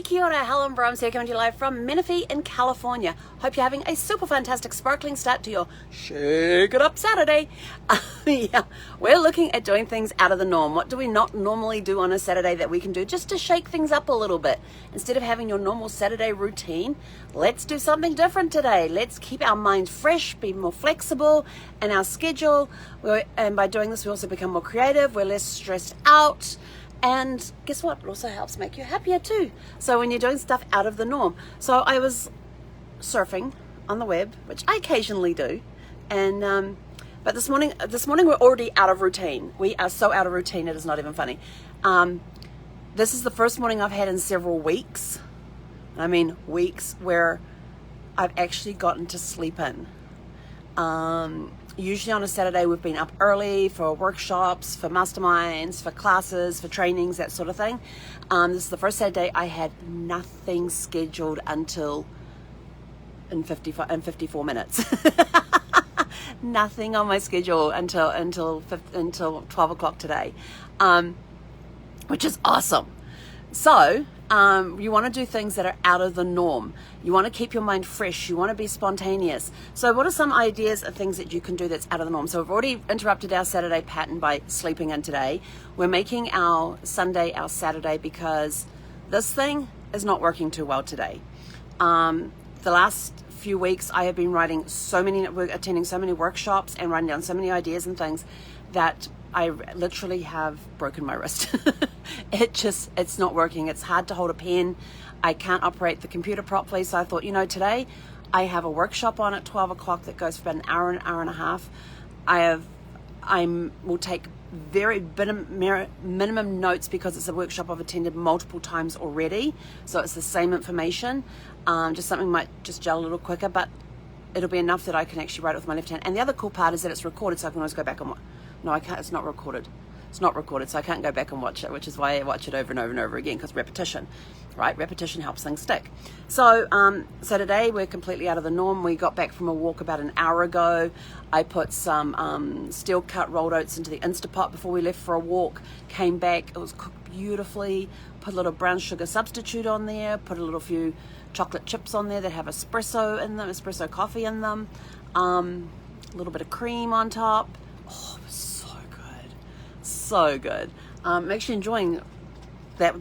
Hey, kia ora, Helen Brahms here, coming to you live from Menifee in California. Hope you're having a super fantastic, sparkling start to your Shake It Up Saturday. Yeah, we're looking at doing things out of the norm. What do we not normally do on a Saturday that we can do just to shake things up a little bit? Instead of having your normal Saturday routine, let's do something different today. Let's keep our mind fresh, be more flexible in our schedule. And by doing this, we also become more creative. We're less stressed out. And guess what? It also helps make you happier too. So when you're doing stuff out of the norm. So I was surfing on the web, which I occasionally do. And but this morning we're already out of routine. We are so out of routine, it is not even funny. This is the first morning I've had in several weeks. I mean weeks where I've actually gotten to sleep in. Usually on a Saturday we've been up early for workshops, for masterminds, for classes, for trainings, that sort of thing. This is the first Saturday I had nothing scheduled until in 54 minutes. Nothing on my schedule until 12 o'clock today, which is awesome. So you want to do things that are out of the norm. You want to keep your mind fresh. You want to be spontaneous. So what are some ideas of things that you can do that's out of the norm? So we've already interrupted our Saturday pattern by sleeping in today. We're making our Sunday our Saturday because this thing is not working too well today. The last few weeks I have been attending so many workshops and writing down so many ideas and things that I literally have broken my wrist. It's not working. It's hard to hold a pen. I can't operate the computer properly. So I thought, today I have a workshop on at 12 o'clock that goes for about an hour and a half. I will take very minimum notes because it's a workshop I've attended multiple times already. So it's the same information. Just something might just gel a little quicker, but it'll be enough that I can actually write it with my left hand. And the other cool part is that it's recorded, so I can always go back and watch. No, I can't. It's not recorded. It's not recorded, so I can't go back and watch it, which is why I watch it over and over and over again, because repetition, right? Repetition helps things stick. So today we're completely out of the norm. We got back from a walk about an hour ago. I put some steel cut rolled oats into the Instapot before we left for a walk. Came back, it was cooked beautifully. Put a little brown sugar substitute on there. Put a few chocolate chips on there that have espresso in them, espresso coffee in them. A little bit of cream on top. Oh, so good. I'm actually enjoying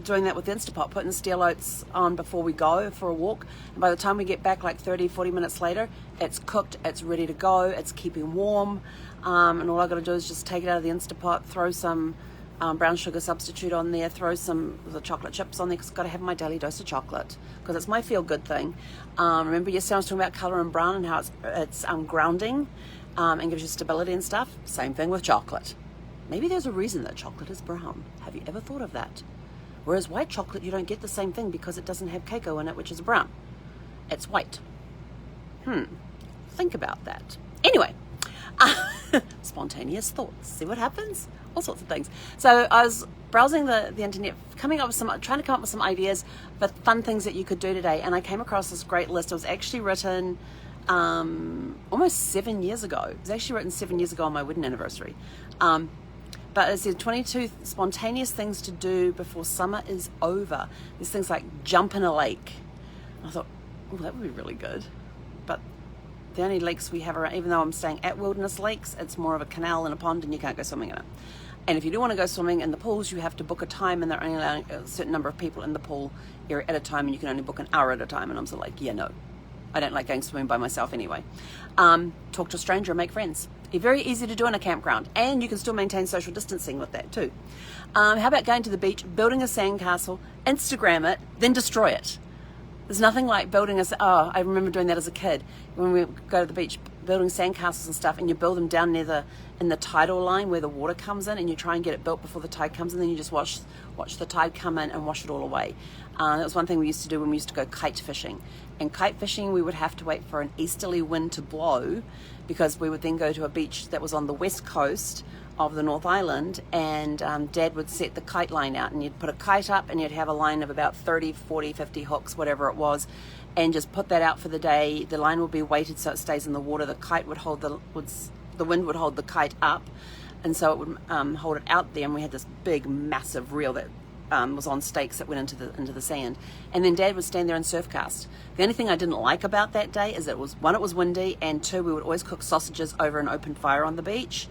doing that with Instapot, putting steel oats on before we go for a walk. And by the time we get back, like 30-40 minutes later, it's cooked, it's ready to go, it's keeping warm. And all I got to do is just take it out of the Instapot, throw some brown sugar substitute on there, throw some of the chocolate chips on there, because I've got to have my daily dose of chocolate, because it's my feel-good thing. Remember yesterday I was talking about color and brown and how it's grounding and gives you stability and stuff? Same thing with chocolate. Maybe there's a reason that chocolate is brown. Have you ever thought of that? Whereas white chocolate, you don't get the same thing because it doesn't have cacao in it, which is brown. It's white. Think about that. Anyway, spontaneous thoughts. See what happens? All sorts of things. So I was browsing the internet, trying to come up with some ideas for fun things that you could do today. And I came across this great list. It was actually written almost 7 years ago. It was actually written 7 years ago on my wedding anniversary. But it said 22 spontaneous things to do before summer is over. There's things like jump in a lake. And I thought, oh, that would be really good. But the only lakes we have around, even though I'm staying at Wilderness Lakes, it's more of a canal and a pond and you can't go swimming in it. And if you do want to go swimming in the pools, you have to book a time, and they're only allowing a certain number of people in the pool area at a time, and you can only book an hour at a time. And I'm sort of like, yeah, no. I don't like going swimming by myself anyway. Talk to a stranger and make friends. It's very easy to do in a campground, and you can still maintain social distancing with that too. How about going to the beach, building a sandcastle, Instagram it, then destroy it? There's nothing like building I remember doing that as a kid when we go to the beach, building sandcastles and stuff, and you build them down in the tidal line where the water comes in, and you try and get it built before the tide comes in, then you just watch the tide come in and wash it all away. That was one thing we used to do when we used to go kite fishing. And kite fishing, we would have to wait for an easterly wind to blow, because we would then go to a beach that was on the west coast of the North Island, and Dad would set the kite line out, and you'd put a kite up and you'd have a line of about 30, 40, 50 hooks, whatever it was, and just put that out for the day. The line would be weighted so it stays in the water. The kite would hold the wind would hold the kite up, and so it would hold it out there, and we had this big massive reel that was on stakes that went into the sand, and then Dad would stand there and surf cast. The only thing I didn't like about that day is that it was windy, and two, we would always cook sausages over an open fire on the beach,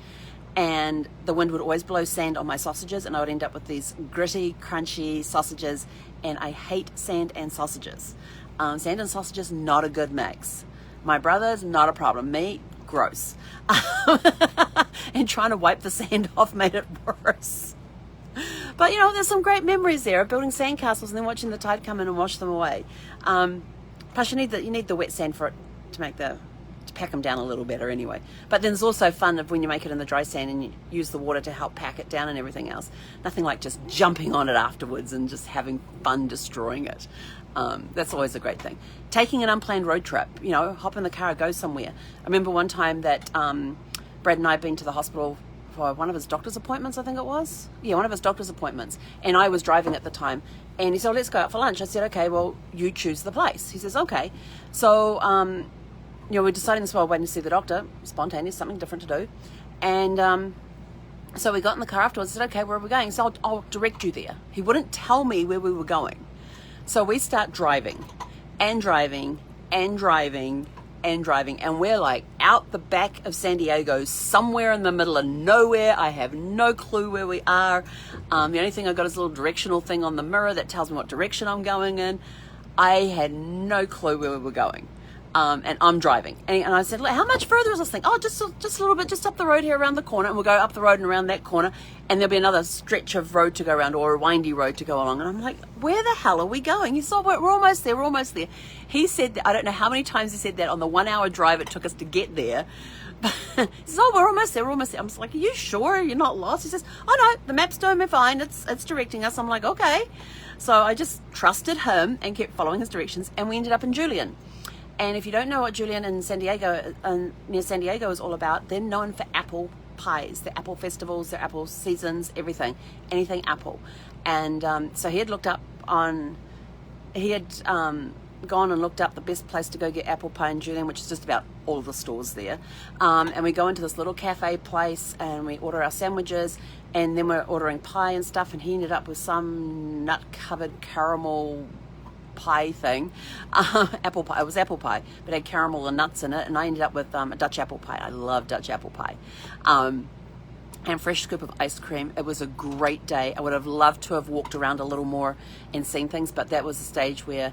and the wind would always blow sand on my sausages, and I would end up with these gritty, crunchy sausages, and I hate sand and sausages. Sand and sausages, not a good mix. My brother's not a problem. Me, gross. And trying to wipe the sand off made it worse. But there's some great memories there of building sandcastles and then watching the tide come in and wash them away. Plus, you need the wet sand for it to pack them down a little better anyway. But then there's also fun of when you make it in the dry sand and you use the water to help pack it down and everything else. Nothing like just jumping on it afterwards and just having fun destroying it. That's always a great thing. Taking an unplanned road trip, hop in the car, go somewhere. I remember one time that Brad and I had been to the hospital for one of his doctor's appointments, I think it was. Yeah, one of his doctor's appointments. And I was driving at the time. And he said, let's go out for lunch. I said, okay, well, you choose the place. He says, okay. So, we're deciding this while waiting to see the doctor. Spontaneous, something different to do. And so we got in the car afterwards and said, okay, where are we going? So I'll direct you there. He wouldn't tell me where we were going. So we start driving and driving and driving and driving, and we're like out the back of San Diego, somewhere in the middle of nowhere. I have no clue where we are. The only thing I got is a little directional thing on the mirror that tells me what direction I'm going in. I had no clue where we were going. And I'm driving. And I said, how much further is this thing? Oh, just a little bit, just up the road here around the corner. And we'll go up the road and around that corner. And there'll be another stretch of road to go around, or a windy road to go along. And I'm like, where the hell are we going? He said, we're almost there, we're almost there. He said that, I don't know how many times he said that on the 1 hour drive it took us to get there. But he says, we're almost there, we're almost there. I'm just like, are you sure you're not lost? He says, oh no, the map's doing me fine. It's directing us. I'm like, okay. So I just trusted him and kept following his directions. And we ended up in Julian. And if you don't know what Julian in San Diego, near San Diego is all about, they're known for apple pies, the apple festivals, their apple seasons, everything, anything apple. And so he had gone and looked up the best place to go get apple pie in Julian, which is just about all of the stores there. And we go into this little cafe place and we order our sandwiches, and then we're ordering pie and stuff, and he ended up with some nut-covered caramel pie thing, apple pie. It was apple pie, but it had caramel and nuts in it, and I ended up with a Dutch apple pie. I love Dutch apple pie, and fresh scoop of ice cream. It was a great day. I would have loved to have walked around a little more and seen things, but that was the stage where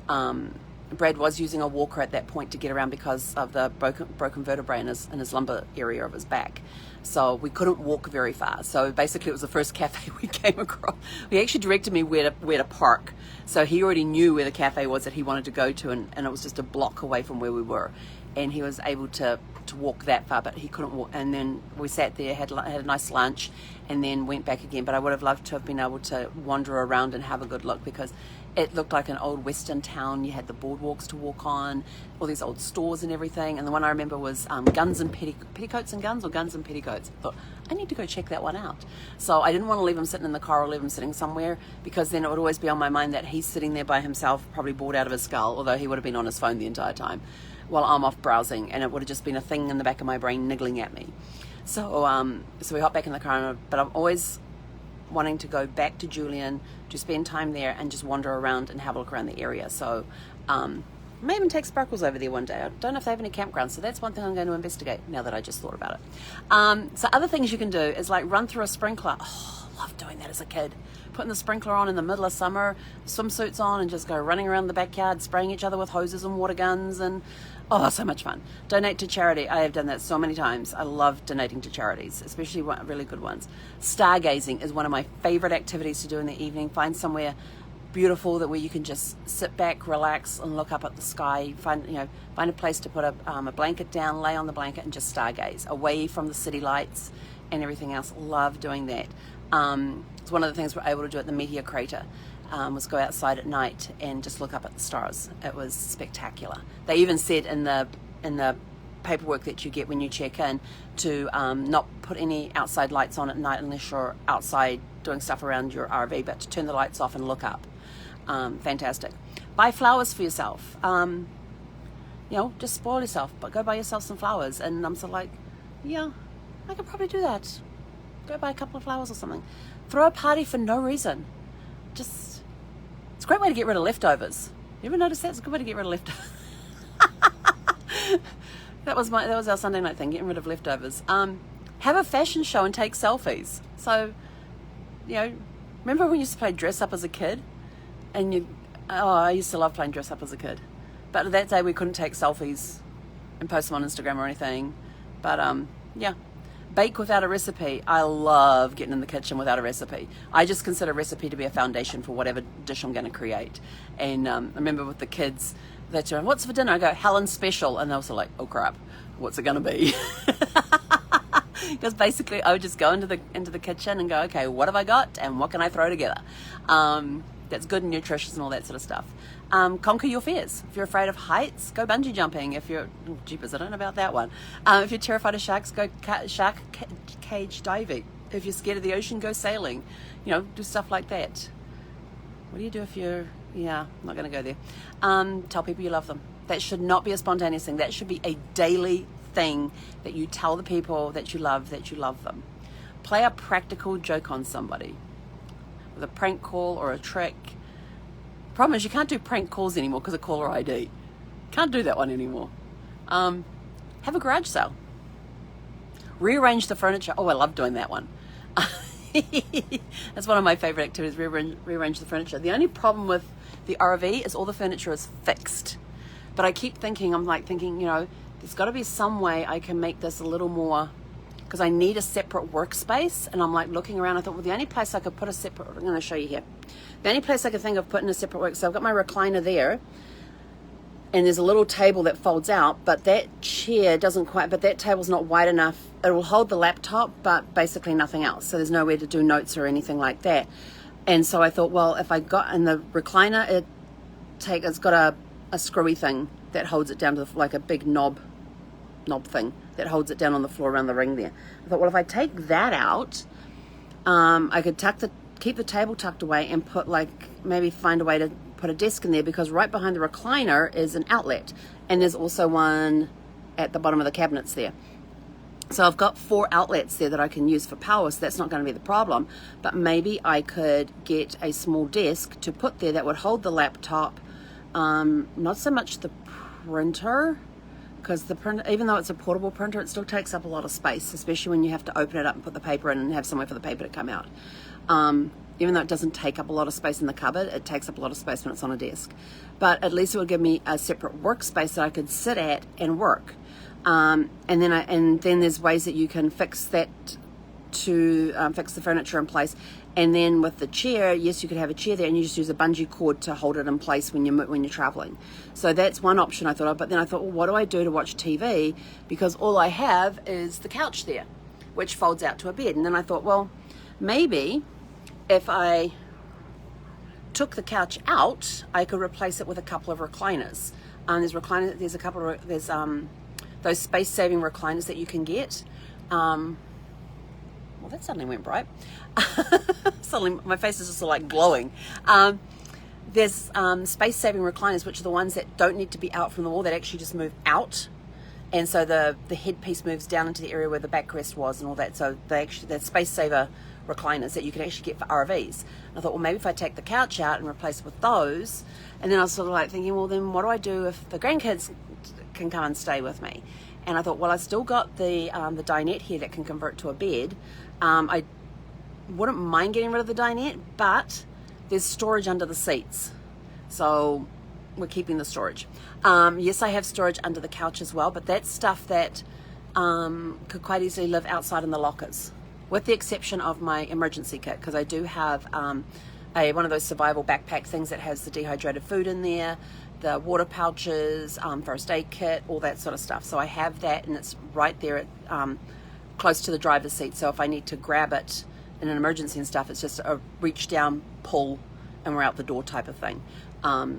Brad was using a walker at that point to get around because of the broken vertebrae in his lumbar area of his back. So we couldn't walk very far. So basically it was the first cafe we came across. He actually directed me where to park. So he already knew where the cafe was that he wanted to go to, and it was just a block away from where we were. And he was able to walk that far, but he couldn't walk. And then we sat there, had a nice lunch, and then went back again. But I would have loved to have been able to wander around and have a good look, because it looked like an old western town. You had the boardwalks to walk on, all these old stores and everything. And the one I remember was Guns and Petticoats and Guns, or Guns and Petticoats. I thought, I need to go check that one out. So I didn't want to leave him sitting in the car or leave him sitting somewhere, because then it would always be on my mind that he's sitting there by himself, probably bored out of his skull, although he would have been on his phone the entire time, while I'm off browsing, and it would have just been a thing in the back of my brain niggling at me. So so we hop back in the car, but I'm always wanting to go back to Julian to spend time there and just wander around and have a look around the area. So may even take Sparkles over there one day. I don't know if they have any campgrounds, so that's one thing I'm going to investigate now that I just thought about it. So other things you can do is like run through a sprinkler. Oh, I loved doing that as a kid. Putting the sprinkler on in the middle of summer, swimsuits on, and just go running around the backyard, spraying each other with hoses and water guns, and oh, so much fun. Donate to charity. I have done that so many times. I love donating to charities, especially really good ones. Stargazing is one of my favorite activities to do in the evening. Find somewhere beautiful where you can just sit back, relax, and look up at the sky. Find a place to put a blanket down, lay on the blanket, and just stargaze away from the city lights and everything else. Love doing that. It's one of the things we're able to do at the Meteor Crater. Was go outside at night and just look up at the stars. It was spectacular. They even said in the paperwork that you get when you check in to not put any outside lights on at night unless you're outside doing stuff around your RV, but to turn the lights off and look up. Fantastic. Buy flowers for yourself. Just spoil yourself, but go buy yourself some flowers. And I'm sort of like, yeah, I could probably do that. Go buy a couple of flowers or something. Throw a party for no reason. just, it's a great way to get rid of leftovers. You ever notice that? It's a good way to get rid of leftovers. That was our Sunday night thing, getting rid of leftovers. Have a fashion show and take selfies. So, remember when you used to play dress up as a kid? And I used to love playing dress up as a kid. But that day we couldn't take selfies and post them on Instagram or anything. But bake without a recipe. I love getting in the kitchen without a recipe. I just consider recipe to be a foundation for whatever dish I'm going to create. And I remember with the kids, they'd say, what's for dinner? I go, Helen special. And they're also like, oh crap, what's it going to be? Because basically I would just go into the kitchen and go, okay, what have I got and what can I throw together? That's good and nutritious and all that sort of stuff. Conquer your fears. If you're afraid of heights, go bungee jumping. If you're, jeepers, I don't know about that one. If you're terrified of sharks, go shark cage diving. If you're scared of the ocean, go sailing. Do stuff like that. What do you do if you're, I'm not going to go there. Tell people you love them. That should not be a spontaneous thing. That should be a daily thing that you tell the people that you love them. Play a practical joke on somebody with a prank call or a trick. Problem is you can't do prank calls anymore because of caller ID. Can't do that one anymore. Have a garage sale. Rearrange the furniture. Oh, I love doing that one. That's one of my favorite activities, rearrange the furniture. The only problem with the RV is all the furniture is fixed. But I keep thinking, there's got to be some way I can make this a little more, because I need a separate workspace. And I'm like looking around, I thought, well, the only place I could put a separate, I'm going to show you here. The only place I could think of putting a separate work, so I've got my recliner there, and there's a little table that folds out, but that chair doesn't quite, but that table's not wide enough. It will hold the laptop, but basically nothing else. So there's nowhere to do notes or anything like that. And so I thought, well, if I got in the recliner, it's got a screwy thing that holds it down to like a big knob thing that holds it down on the floor around the ring there. I thought, well, if I take that out, I could keep the table tucked away and maybe find a way to put a desk in there, because right behind the recliner is an outlet, and there's also one at the bottom of the cabinets there. So I've got 4 outlets there that I can use for power, so that's not going to be the problem. But maybe I could get a small desk to put there that would hold the laptop, not so much the printer, because the printer, even though it's a portable printer, it still takes up a lot of space, especially when you have to open it up and put the paper in and have somewhere for the paper to come out. Even though it doesn't take up a lot of space in the cupboard, it takes up a lot of space when it's on a desk. But at least it would give me a separate workspace that I could sit at and work. And then there's ways that you can fix that to fix the furniture in place. And then with the chair, yes, you could have a chair there, and you just use a bungee cord to hold it in place when you're traveling. So that's one option I thought of. But then I thought, well, what do I do to watch TV? Because all I have is the couch there, which folds out to a bed. And then I thought, well, maybe if I took the couch out, I could replace it with a couple of recliners. There's those space-saving recliners that you can get. Well, that suddenly went bright. Suddenly my face is just like glowing. There's space-saving recliners, which are the ones that don't need to be out from the wall, that actually just move out. And so the headpiece moves down into the area where the backrest was and all that. So they're space-saver recliners that you can actually get for RVs. And I thought, well, maybe if I take the couch out and replace it with those. And then I was sort of like thinking, well, then what do I do if the grandkids can come and stay with me? And I thought, well, I still got the dinette here that can convert to a bed. I wouldn't mind getting rid of the dinette, but there's storage under the seats. So we're keeping the storage. Yes, I have storage under the couch as well, but that's stuff that could quite easily live outside in the lockers, with the exception of my emergency kit, because I do have one of those survival backpack things that has the dehydrated food in there, the water pouches, first aid kit, all that sort of stuff. So I have that, and it's right there at, close to the driver's seat. So if I need to grab it in an emergency and stuff, it's just a reach down, pull, and we're out the door type of thing.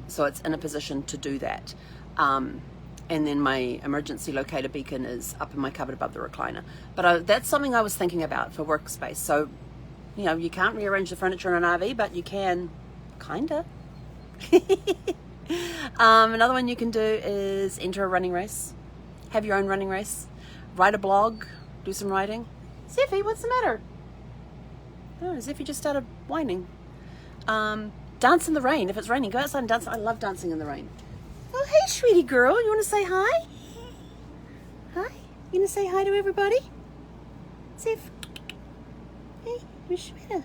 So it's in a position to do that. And then my emergency locator beacon is up in my cupboard above the recliner. But that's something I was thinking about for workspace. So, you can't rearrange the furniture in an RV, but you can, kinda. Another one you can do is enter a running race. Have your own running race. Write a blog. Do some writing. Ziffy, what's the matter? Oh, Ziffy just started whining. Dance in the rain. If it's raining, go outside and dance. I love dancing in the rain. Oh, hey, sweetie girl. You want to say hi? Hi? You going to say hi to everybody? See if... Hey, Miss Shweta.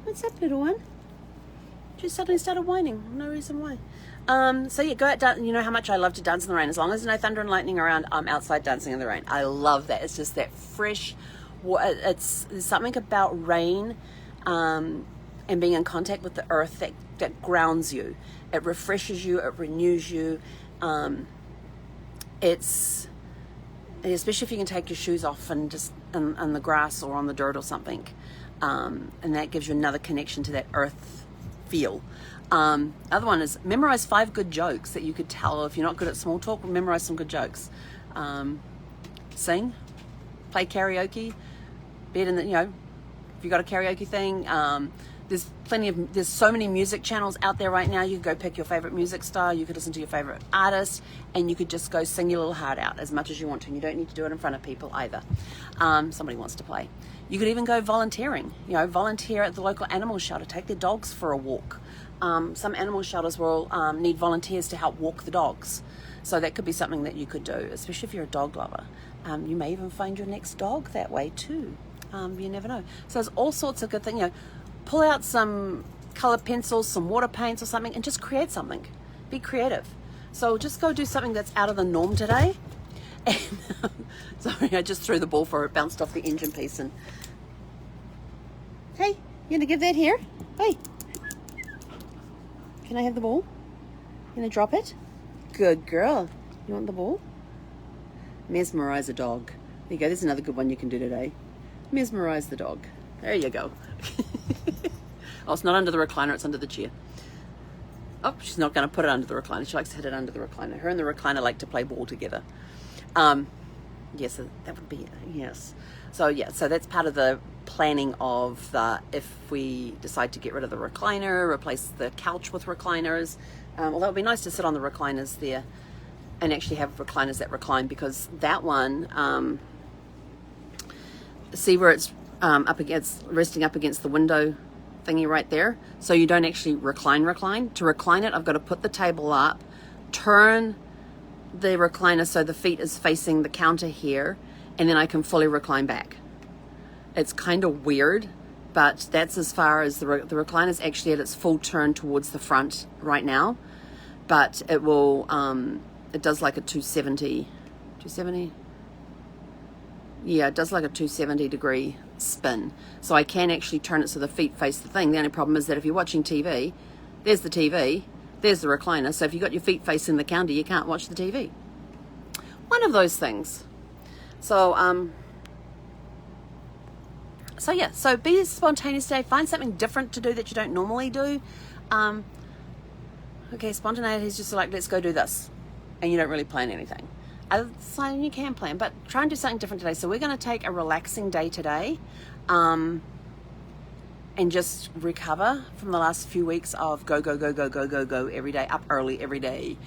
What's up, little one? She suddenly started whining. No reason why. So yeah, go out. You know how much I love to dance in the rain. As long as there's no thunder and lightning around, I'm outside dancing in the rain. I love that. It's just that fresh... There's something about rain and being in contact with the earth that grounds you. It refreshes you. It renews you. It's... Especially if you can take your shoes off and just in the grass or on the dirt or something. And that gives you another connection to that earth feel. Other one is memorize 5 good jokes that you could tell. If you're not good at small talk, memorize some good jokes. Sing, play karaoke, if you got a karaoke thing. There's so many music channels out there right now. You could go pick your favorite music star, you could listen to your favorite artist, and you could just go sing your little heart out as much as you want to, and you don't need to do it in front of people either. Somebody wants to play. You could even go volunteering, volunteer at the local animal shelter, take their dogs for a walk. Some animal shelters will need volunteers to help walk the dogs. So that could be something that you could do, especially if you're a dog lover. You may even find your next dog that way too. You never know. So there's all sorts of good things, pull out some colored pencils, some water paints or something, and just create something. Be creative. So just go do something that's out of the norm today. And, sorry, I just threw the ball for it, bounced off the engine piece. And hey, you gonna give that here? Hey, can I have the ball? You gonna drop it? Good girl. You want the ball? Mesmerize a dog. There you go. There's another good one you can do today. Mesmerize the dog. There you go. Oh, it's not under the recliner, it's under the chair. Oh, she's not going to put it under the recliner. She likes to hit it under the recliner. Her and the recliner like to play ball together. Yes, that would be, yes. So yeah, so that's part of the planning of if we decide to get rid of the recliner, replace the couch with recliners. Although it would be nice to sit on the recliners there and actually have recliners that recline, because that one, see where it's resting up against the window thingy right there, so you don't actually recline. To recline it, I've got to put the table up, turn the recliner so the feet is facing the counter here, and then I can fully recline back. It's kind of weird, but that's as far as the recliner is actually at its full turn towards the front right now, but it will it does like a 270, yeah, it does like a 270 degree spin. So I can actually turn it so the feet face the thing. The only problem is that if you're watching TV, there's the TV, there's the recliner. So if you've got your feet facing the counter, you can't watch the TV. One of those things. So, so be spontaneous today. Find something different to do that you don't normally do. Okay, spontaneity is just like, let's go do this. And you don't really plan anything. So you can plan, but try and do something different today. So we're going to take a relaxing day today, and just recover from the last few weeks of go every day, up early every day.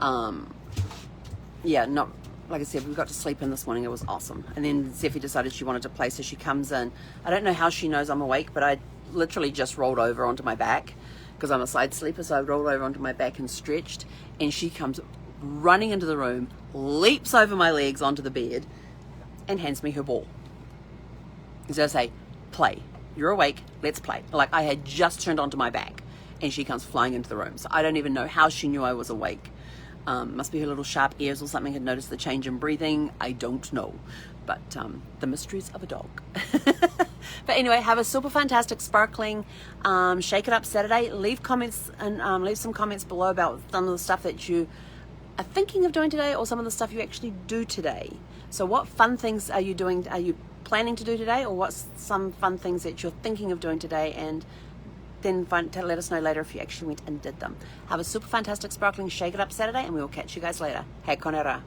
Yeah, not like I said, we got to sleep in this morning. It was awesome. And then Zeffie decided she wanted to play, so she comes in. I don't know how she knows I'm awake, but I literally just rolled over onto my back because I'm a side sleeper. So I rolled over onto my back and stretched, and she comes running into the room, leaps over my legs onto the bed, and hands me her ball. So I say, play. You're awake, let's play. Like I had just turned onto my back, and she comes flying into the room. So I don't even know how she knew I was awake. Must be her little sharp ears or something, had noticed the change in breathing. I don't know. But the mysteries of a dog. But anyway, have a super fantastic, sparkling, Shake It Up Saturday. Leave comments and leave some comments below about some of the stuff that you are thinking of doing today, or some of the stuff you actually do today. So what fun things are you doing? Are you planning to do today, or what's some fun things that you're thinking of doing today? And then let us know later if you actually went and did them. Have a super fantastic, sparkling, Shake It Up Saturday, and we will catch you guys later. Hei konera.